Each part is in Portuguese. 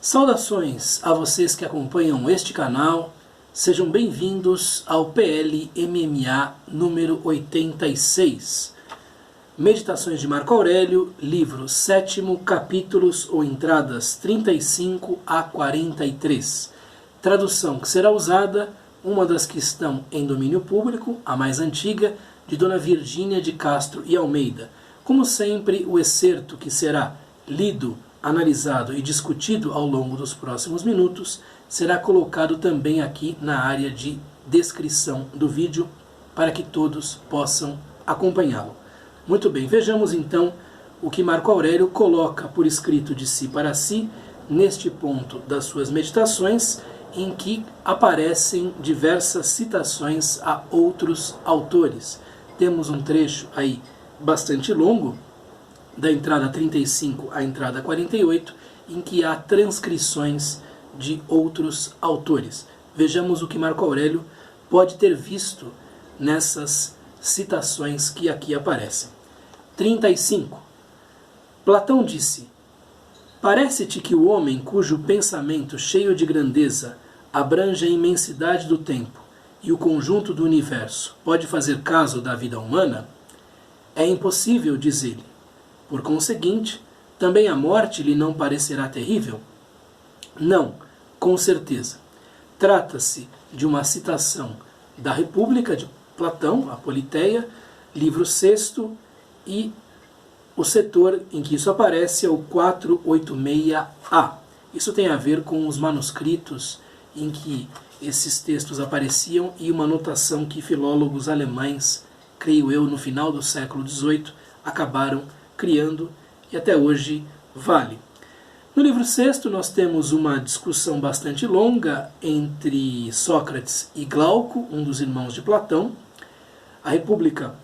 Saudações a vocês que acompanham este canal, sejam bem-vindos ao PL MMA número 86. Meditações de Marco Aurélio, livro 7º, capítulos ou entradas 35 a 43. Tradução que será usada, uma das que estão em domínio público, a mais antiga, de Dona Virgínia de Castro e Almeida. Como sempre, o excerto que será lido, analisado e discutido ao longo dos próximos minutos será colocado também aqui na área de descrição do vídeo para que todos possam acompanhá-lo. Muito bem, vejamos então o que Marco Aurélio coloca por escrito de si para si neste ponto das suas meditações, em que aparecem diversas citações a outros autores. Temos um trecho aí bastante longo, da entrada 35 à entrada 48, em que há transcrições de outros autores. Vejamos o que Marco Aurélio pode ter visto nessas citações que aqui aparecem. 35. Platão disse: parece-te que o homem cujo pensamento cheio de grandeza abrange a imensidade do tempo e o conjunto do universo pode fazer caso da vida humana? É impossível, diz ele. Por conseguinte, também a morte lhe não parecerá terrível? Não, com certeza. Trata-se de uma citação da República de Platão, a Politeia, livro 6º, e o setor em que isso aparece é o 486A. Isso tem a ver com os manuscritos em que esses textos apareciam e uma notação que filólogos alemães, creio eu, no final do século XVIII, acabaram criando e até hoje vale. No livro 6º nós temos uma discussão bastante longa entre Sócrates e Glauco, um dos irmãos de Platão. A República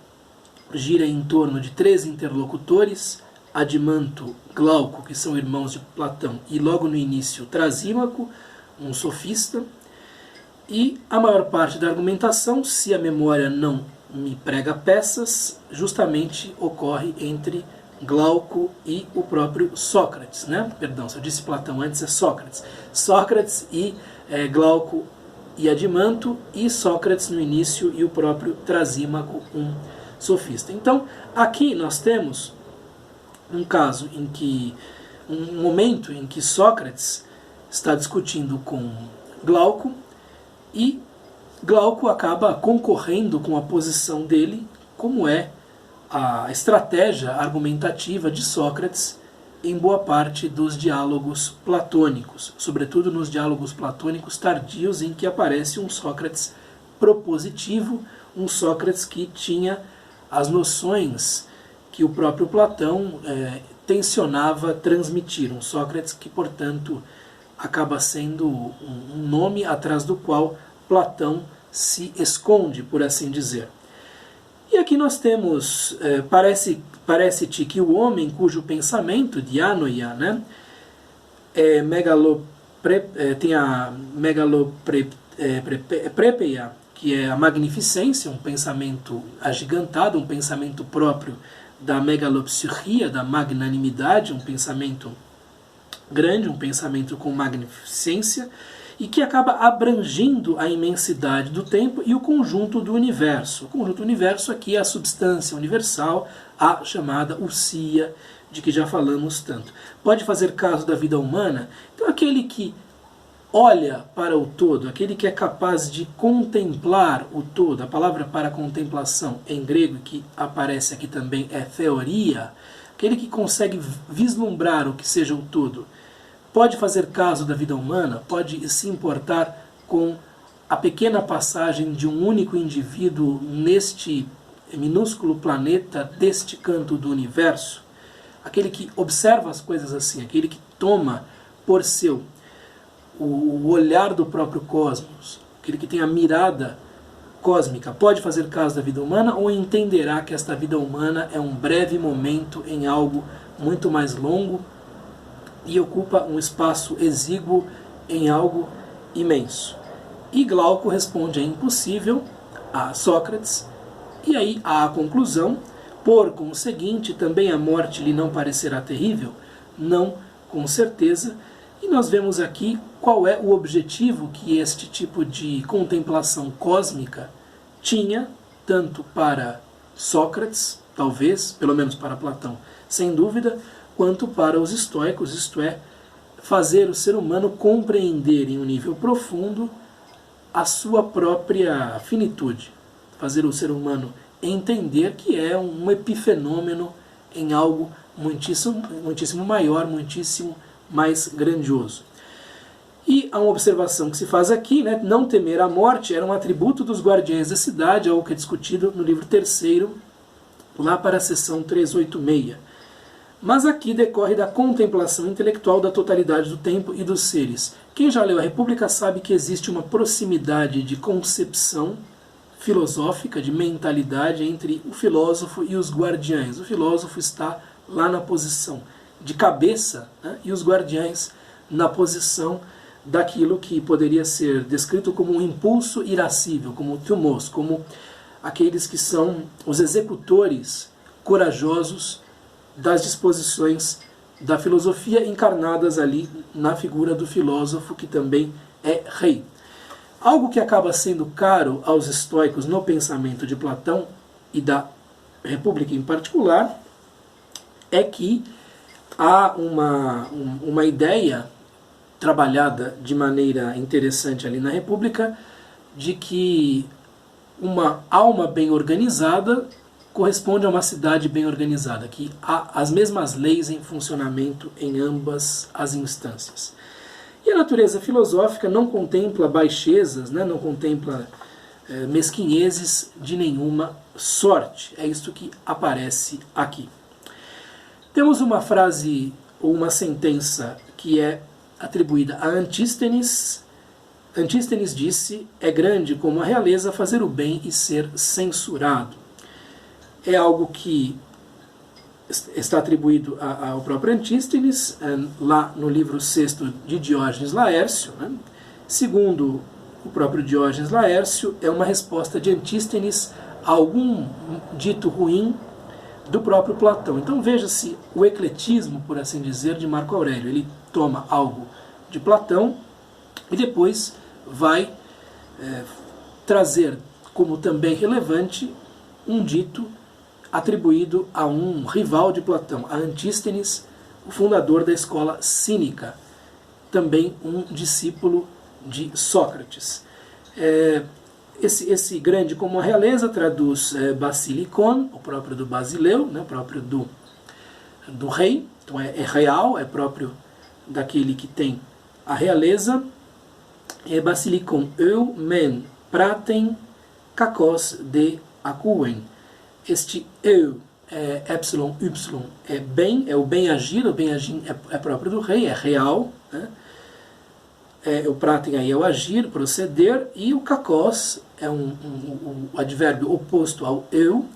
gira em torno de 3 interlocutores, Adimanto, Glauco, que são irmãos de Platão, e logo no início Trasímaco, um sofista. E a maior parte da argumentação, se a memória não me prega peças, justamente ocorre entre Glauco e o próprio Sócrates, né? Perdão, se eu disse Platão antes, é Sócrates. Sócrates e Glauco e Adimanto, e Sócrates no início e o próprio Trasímaco, um sofista. Então, aqui nós temos um caso em que, um momento em que Sócrates está discutindo com Glauco e Glauco acaba concorrendo com a posição dele, como é a estratégia argumentativa de Sócrates em boa parte dos diálogos platônicos, sobretudo nos diálogos platônicos tardios, em que aparece um Sócrates propositivo, um Sócrates que tinha as noções que o próprio Platão tensionava transmitir, um Sócrates que, portanto, acaba sendo um nome atrás do qual Platão se esconde, por assim dizer. E aqui nós temos, parece-te que o homem cujo pensamento, dianoia, né, tem a megaloprepeia, que é a magnificência, um pensamento agigantado, um pensamento próprio da megalopsirria, da magnanimidade, um pensamento grande, um pensamento com magnificência, e que acaba abrangindo a imensidade do tempo e o conjunto do universo. O conjunto do universo aqui é a substância universal, a chamada ousia, de que já falamos tanto. Pode fazer caso da vida humana? Então aquele que olha para o todo, aquele que é capaz de contemplar o todo, a palavra para contemplação em grego, que aparece aqui também, é theoria, aquele que consegue vislumbrar o que seja o todo, pode fazer caso da vida humana, pode se importar com a pequena passagem de um único indivíduo neste minúsculo planeta, deste canto do universo? Aquele que observa as coisas assim, aquele que toma por seu o olhar do próprio cosmos, aquele que tem a mirada cósmica, pode fazer caso da vida humana ou entenderá que esta vida humana é um breve momento em algo muito mais longo e ocupa um espaço exíguo em algo imenso? E Glauco responde: é impossível, a Sócrates, e aí há a conclusão: por conseguinte, também a morte lhe não parecerá terrível? Não, com certeza. E nós vemos aqui qual é o objetivo que este tipo de contemplação cósmica tinha, tanto para Sócrates, talvez, pelo menos para Platão, sem dúvida, quanto para os estoicos, isto é, fazer o ser humano compreender em um nível profundo a sua própria finitude, fazer o ser humano entender que é um epifenômeno em algo muitíssimo, muitíssimo maior, muitíssimo mais grandioso. E há uma observação que se faz aqui, né? Não temer a morte era um atributo dos guardiães da cidade, algo que é discutido no livro 3º, lá para a seção 386. Mas aqui decorre da contemplação intelectual da totalidade do tempo e dos seres. Quem já leu a República sabe que existe uma proximidade de concepção filosófica, de mentalidade entre o filósofo e os guardiães. O filósofo está lá na posição de cabeça, né, e os guardiães na posição daquilo que poderia ser descrito como um impulso irascível, como o thumos, como aqueles que são os executores corajosos das disposições da filosofia encarnadas ali na figura do filósofo, que também é rei. Algo que acaba sendo caro aos estoicos no pensamento de Platão e da República em particular é que há uma ideia trabalhada de maneira interessante ali na República de que uma alma bem organizada corresponde a uma cidade bem organizada, que há as mesmas leis em funcionamento em ambas as instâncias. E a natureza filosófica não contempla baixezas, né, não contempla mesquinhezes de nenhuma sorte. É isto que aparece aqui. Temos uma frase ou uma sentença que é atribuída a Antístenes. Antístenes disse: é grande como a realeza fazer o bem e ser censurado. É algo que está atribuído ao próprio Antístenes, lá no livro 6º de Diógenes Laércio. Né? Segundo o próprio Diógenes Laércio, é uma resposta de Antístenes a algum dito ruim do próprio Platão. Então veja-se o ecletismo, por assim dizer, de Marco Aurélio. Ele toma algo de Platão e depois vai trazer como também relevante um dito atribuído a um rival de Platão, a Antístenes, o fundador da escola cínica, também um discípulo de Sócrates. Esse grande como a realeza traduz basilikon, o próprio do Basileu, né, o próprio do rei, então é real, é próprio daquele que tem a realeza. Basilikon eu men praten kakos de acuen. Este eu, epsilon, y, é bem, é o bem agir é próprio do rei, é real, né? O praten aí é o agir, proceder, e o kakos é um advérbio oposto ao eu,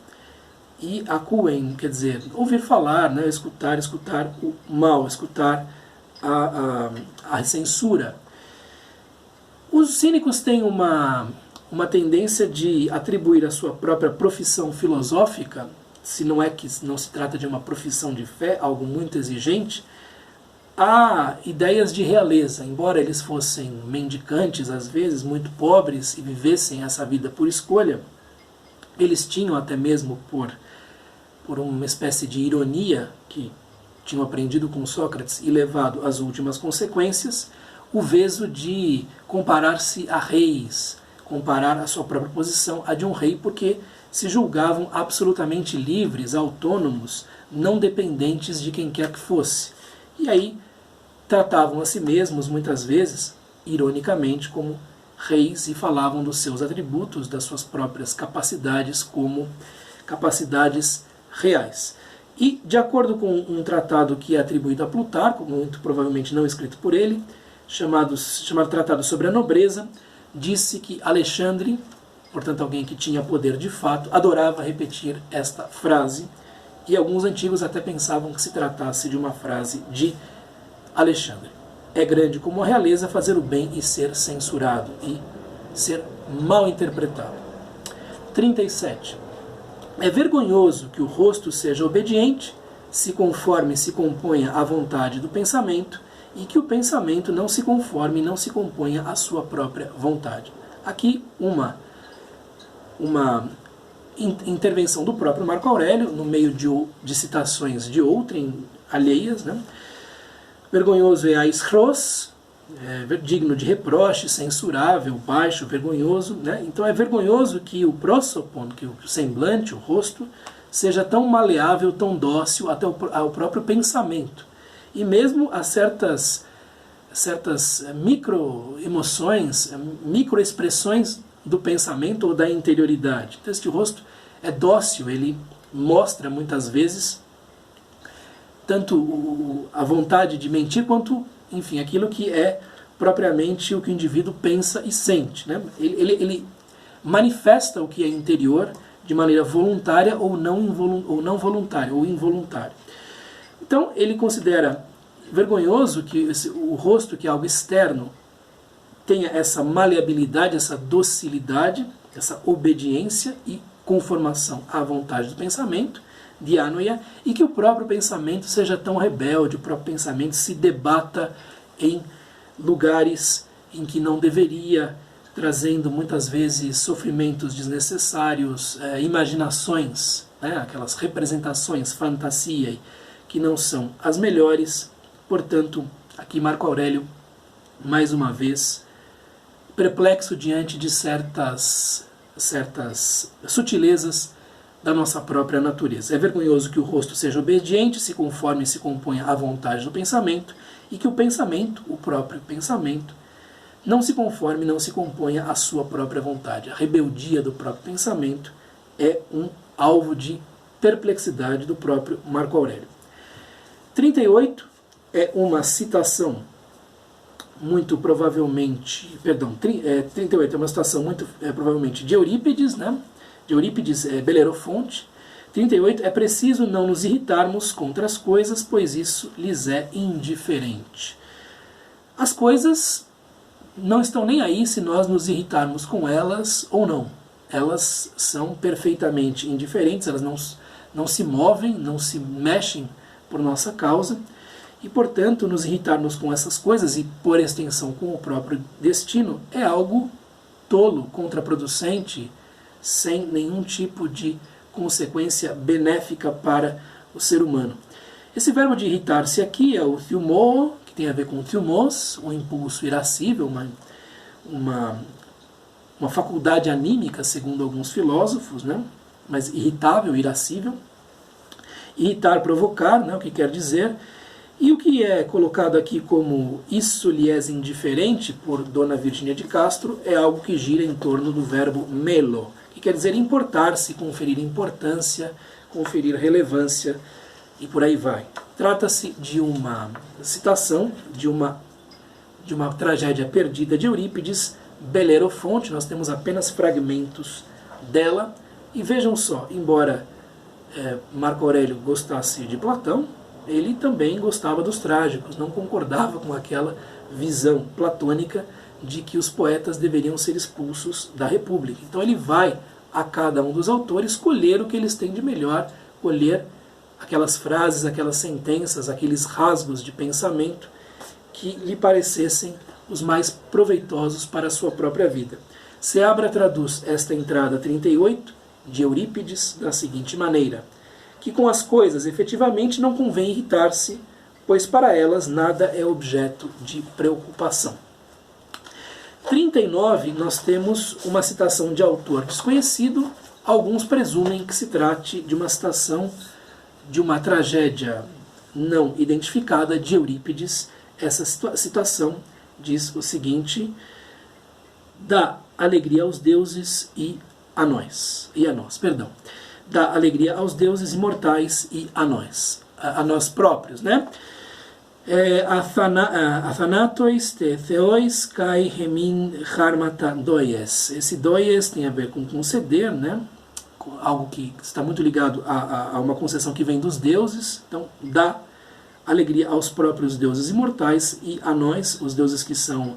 e acuen, quer dizer, ouvir falar, né? escutar o mal, escutar a censura. Os cínicos têm uma tendência de atribuir a sua própria profissão filosófica, se não é que não se trata de uma profissão de fé, algo muito exigente, a ideias de realeza. Embora eles fossem mendicantes, às vezes, muito pobres, e vivessem essa vida por escolha, eles tinham até mesmo por uma espécie de ironia que tinham aprendido com Sócrates e levado às últimas consequências, o veso de comparar-se a reis, comparar a sua própria posição à de um rei, porque se julgavam absolutamente livres, autônomos, não dependentes de quem quer que fosse. E aí tratavam a si mesmos, muitas vezes, ironicamente, como reis e falavam dos seus atributos, das suas próprias capacidades como capacidades reais. E, de acordo com um tratado que é atribuído a Plutarco, muito provavelmente não escrito por ele, chamado Tratado sobre a Nobreza, disse que Alexandre, portanto alguém que tinha poder de fato, adorava repetir esta frase, e alguns antigos até pensavam que se tratasse de uma frase de Alexandre. É grande como a realeza fazer o bem e ser censurado, e ser mal interpretado. 37. É vergonhoso que o rosto seja obediente, se conforme se componha à vontade do pensamento, e que o pensamento não se conforme, não se componha à sua própria vontade. Aqui uma intervenção do próprio Marco Aurélio, no meio de citações de outrem alheias, né? Vergonhoso é a escros, digno de reproche, censurável, baixo, vergonhoso, né? Então é vergonhoso que o prosopon, que o semblante, o rosto, seja tão maleável, tão dócil até ao próprio pensamento. E mesmo a certas micro-emoções, micro-expressões do pensamento ou da interioridade. Então este rosto é dócil, ele mostra muitas vezes tanto a vontade de mentir quanto, enfim, aquilo que é propriamente o que o indivíduo pensa e sente, né? Ele manifesta o que é interior de maneira voluntária ou não voluntária, ou involuntária. Então ele considera vergonhoso que o rosto, que é algo externo, tenha essa maleabilidade, essa docilidade, essa obediência e conformação à vontade do pensamento, dianoia, e que o próprio pensamento seja tão rebelde, o próprio pensamento se debata em lugares em que não deveria, trazendo muitas vezes sofrimentos desnecessários, imaginações, né, aquelas representações, fantasia, que não são as melhores. Portanto, aqui Marco Aurélio, mais uma vez, perplexo diante de certas sutilezas da nossa própria natureza. É vergonhoso que o rosto seja obediente, se conforme e se componha à vontade do pensamento, e que o pensamento, o próprio pensamento, não se conforme, não se componha à sua própria vontade. A rebeldia do próprio pensamento é um alvo de perplexidade do próprio Marco Aurélio. 38 é uma citação muito provavelmente, 38 é uma citação muito provavelmente de Eurípides, né? De Eurípides, Belerofonte. 38, é preciso não nos irritarmos contra as coisas, pois isso lhes é indiferente. As coisas não estão nem aí se nós nos irritarmos com elas ou não. Elas são perfeitamente indiferentes, elas não se movem, não se mexem por nossa causa, e portanto nos irritarmos com essas coisas, e por extensão com o próprio destino, é algo tolo, contraproducente, sem nenhum tipo de consequência benéfica para o ser humano. Esse verbo de irritar-se aqui é o thumô, que tem a ver com thumos, um impulso irascível, uma faculdade anímica, segundo alguns filósofos, né? Mas irritável, irascível. Irritar, provocar, né? O que quer dizer. E o que é colocado aqui como isso lhe é indiferente por Dona Virgínia de Castro é algo que gira em torno do verbo melo, que quer dizer importar-se, conferir importância, conferir relevância e por aí vai. Trata-se de uma citação de uma tragédia perdida de Eurípides, Belerofonte. Nós temos apenas fragmentos dela, e vejam só, embora Marco Aurélio gostasse de Platão, ele também gostava dos trágicos, não concordava com aquela visão platônica de que os poetas deveriam ser expulsos da República. Então ele vai a cada um dos autores colher o que eles têm de melhor, colher aquelas frases, aquelas sentenças, aqueles rasgos de pensamento que lhe parecessem os mais proveitosos para a sua própria vida. Seabra traduz esta entrada 38 de Eurípides da seguinte maneira: que com as coisas efetivamente não convém irritar-se, pois para elas nada é objeto de preocupação. 39, nós temos uma citação de autor desconhecido. Alguns presumem que se trate de uma citação de uma tragédia não identificada de Eurípides. Essa citação diz o seguinte: dá alegria aos deuses e a nós. Dá alegria aos deuses imortais e a nós próprios, né? Athanatois te theois kai hemin harmata doies. Esse doies tem a ver com conceder, né? Algo que está muito ligado a uma concessão que vem dos deuses. Então, dá alegria aos próprios deuses imortais e a nós, os deuses que são,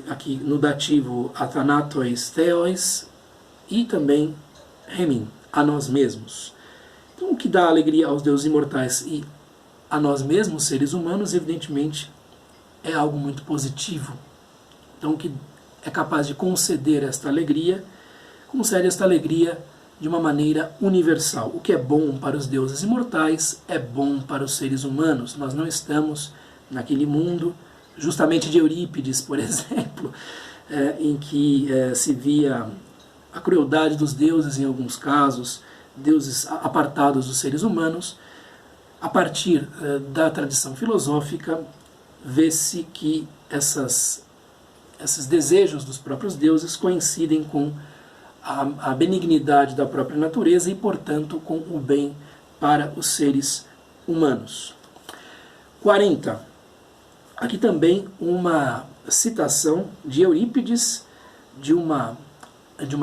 aqui no dativo, athanatois theois, e também hemin, a nós mesmos. Então, o que dá alegria aos deuses imortais e a nós mesmos, seres humanos, evidentemente é algo muito positivo. Então, o que é capaz de conceder esta alegria, concede esta alegria de uma maneira universal. O que é bom para os deuses imortais é bom para os seres humanos. Nós não estamos naquele mundo, justamente de Eurípides, por exemplo, em que se via a crueldade dos deuses em alguns casos, deuses apartados dos seres humanos. A partir da tradição filosófica, vê-se que esses desejos dos próprios deuses coincidem com a benignidade da própria natureza e, portanto, com o bem para os seres humanos. 40. Aqui também uma citação de Eurípides, de uma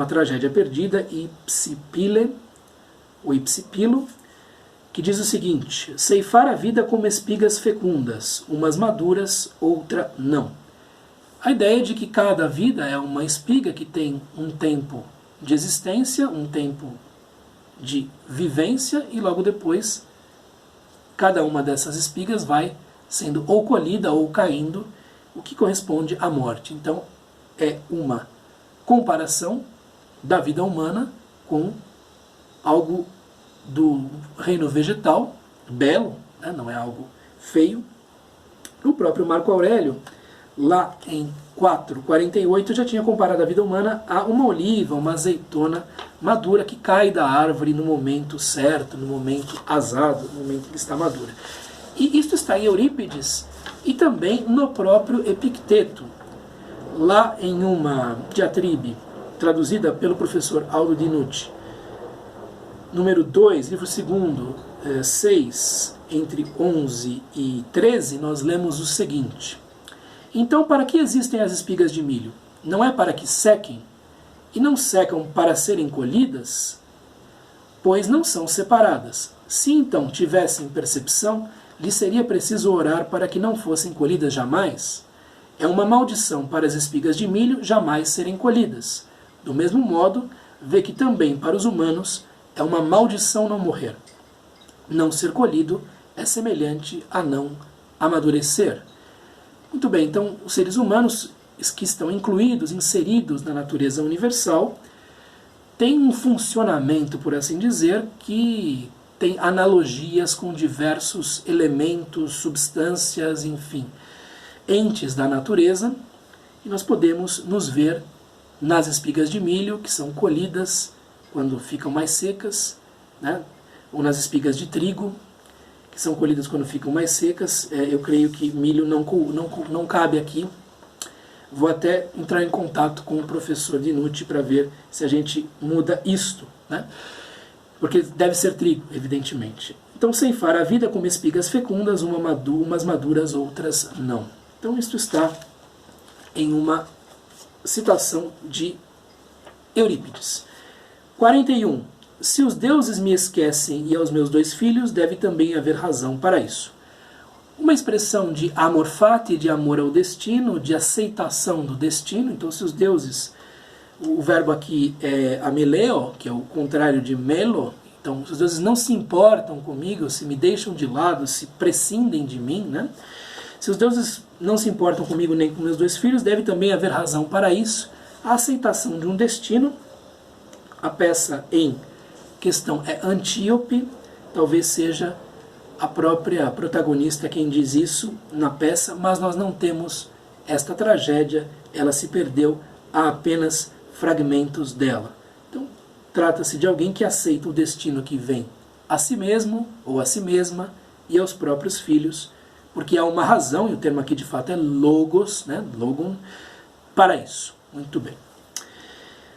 tragédia perdida, Ipsipile, ou Ipsipilo, que diz o seguinte: ceifar a vida como espigas fecundas, umas maduras, outra não. A ideia de que cada vida é uma espiga que tem um tempo de existência, um tempo de vivência, e logo depois cada uma dessas espigas vai sendo ou colhida ou caindo, o que corresponde à morte. Então é uma comparação da vida humana com algo do reino vegetal, belo, né? Não é algo feio. O próprio Marco Aurélio, lá em 4:48, já tinha comparado a vida humana a uma oliva, uma azeitona madura que cai da árvore no momento certo, no momento azado, no momento que está madura. E isto está em Eurípides e também no próprio Epicteto, lá em uma diatribe traduzida pelo professor Aldo Dinucci, número 2, livro 2, 6, entre 11 e 13, nós lemos o seguinte: então, para que existem as espigas de milho? Não é para que sequem, e não secam para serem colhidas, pois não são separadas. Se então tivessem percepção, lhes seria preciso orar para que não fossem colhidas jamais. É uma maldição para as espigas de milho jamais serem colhidas. Do mesmo modo, vê que também para os humanos é uma maldição não morrer. Não ser colhido é semelhante a não amadurecer. Muito bem, então os seres humanos que estão incluídos, inseridos na natureza universal, têm um funcionamento, por assim dizer, que tem analogias com diversos elementos, substâncias, enfim, entes da natureza, e nós podemos nos ver nas espigas de milho, que são colhidas quando ficam mais secas, né? Ou nas espigas de trigo, que são colhidas quando ficam mais secas. Eu creio que milho não cabe aqui. Vou até entrar em contato com o professor Dinucci para ver se a gente muda isto, né? Porque deve ser trigo, evidentemente. Então, ceifar a vida como espigas fecundas, umas maduras, outras não. Então, isto está em uma citação de Eurípides. 41. Se os deuses me esquecem e aos meus 2 filhos, deve também haver razão para isso. Uma expressão de amor fati, de amor ao destino, de aceitação do destino. Então, se os deuses, o verbo aqui é ameleo, que é o contrário de melo, então, se os deuses não se importam comigo, se me deixam de lado, se prescindem de mim, né? Se os deuses não se importam comigo nem com meus 2 filhos, deve também haver razão para isso. A aceitação de um destino. A peça em questão é Antíope, talvez seja a própria protagonista quem diz isso na peça, mas nós não temos esta tragédia, ela se perdeu, há apenas fragmentos dela. Então, trata-se de alguém que aceita o destino que vem a si mesmo ou a si mesma e aos próprios filhos, porque há uma razão, e o termo aqui de fato é logos, né, logon, para isso. Muito bem.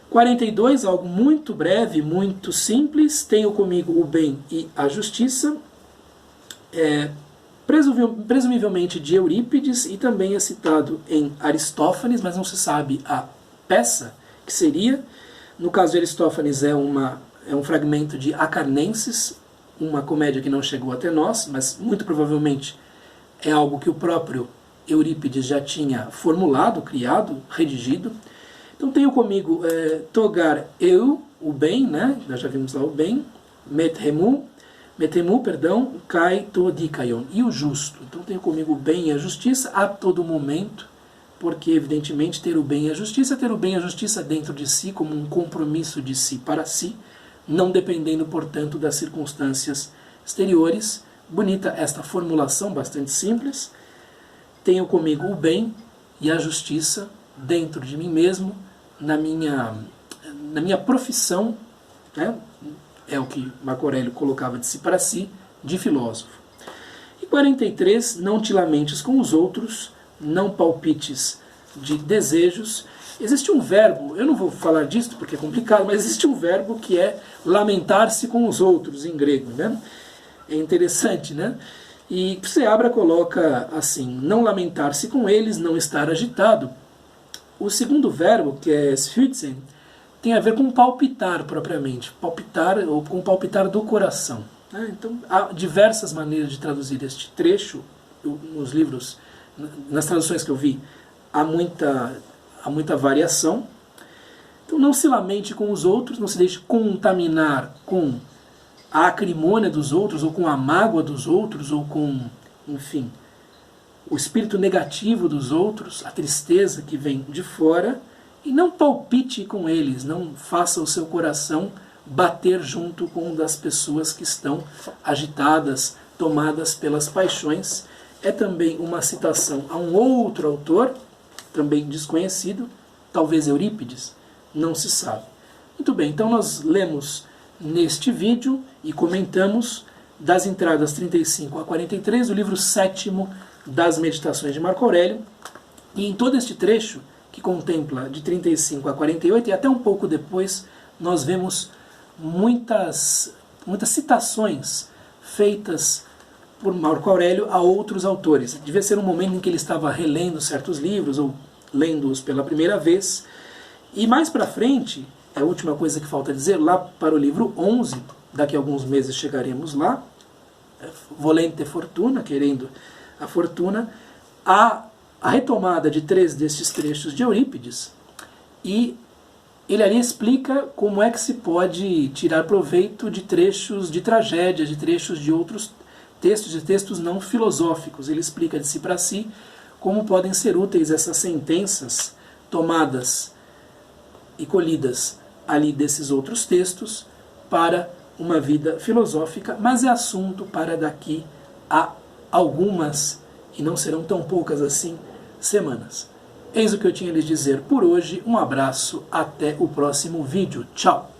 42, algo muito breve, muito simples. Tenho comigo o bem e a justiça. Presumivelmente de Eurípides, e também é citado em Aristófanes, mas não se sabe a peça que seria. No caso de Aristófanes é um fragmento de Acarnenses, uma comédia que não chegou até nós, mas muito provavelmente é algo que o próprio Eurípides já tinha formulado, criado, redigido. Então tenho comigo togar eu, o bem, né? Nós já vimos lá o bem, met remu, Metemu, perdão, kai to dikayon. E o justo. Então tenho comigo o bem e a justiça a todo momento, porque evidentemente ter o bem e a justiça dentro de si como um compromisso de si para si, não dependendo, portanto, das circunstâncias exteriores. Bonita esta formulação, bastante simples. Tenho comigo o bem e a justiça dentro de mim mesmo, na minha profissão, né? É o que Marco Aurélio colocava de si para si, de filósofo. E 43, não te lamentes com os outros, não palpites de desejos. Existe um verbo, eu não vou falar disso porque é complicado, mas existe um verbo que é lamentar-se com os outros, em grego, né? É interessante, né? E Seabra coloca assim, não lamentar-se com eles, não estar agitado. O segundo verbo, que é sfytzen, tem a ver com palpitar propriamente, palpitar ou com palpitar do coração. Né? Então há diversas maneiras de traduzir este trecho, nos livros, nas traduções que eu vi, há muita variação. Então não se lamente com os outros, não se deixe contaminar com a acrimônia dos outros, ou com a mágoa dos outros, ou com, enfim, o espírito negativo dos outros, a tristeza que vem de fora, e não palpite com eles, não faça o seu coração bater junto com o das pessoas que estão agitadas, tomadas pelas paixões. É também uma citação a um outro autor, também desconhecido, talvez Eurípides, não se sabe. Muito bem, então nós lemos neste vídeo e comentamos das entradas 35 a 43 do livro 7º das Meditações de Marco Aurélio, e em todo este trecho, que contempla de 35 a 48, e até um pouco depois, nós vemos muitas citações feitas por Marco Aurélio a outros autores. Devia ser um momento em que ele estava relendo certos livros, ou lendo-os pela primeira vez. E mais para frente, é a última coisa que falta dizer, lá para o livro 11, daqui a alguns meses chegaremos lá, Volente Fortuna, querendo a fortuna, a retomada de 3 destes trechos de Eurípides, e ele ali explica como é que se pode tirar proveito de trechos de tragédias, de trechos de outros textos, de textos não filosóficos. Ele explica de si para si como podem ser úteis essas sentenças tomadas e colhidas ali desses outros textos para uma vida filosófica, mas é assunto para daqui a algumas, e não serão tão poucas assim, semanas. Eis o que eu tinha a lhes dizer por hoje. Um abraço, até o próximo vídeo. Tchau!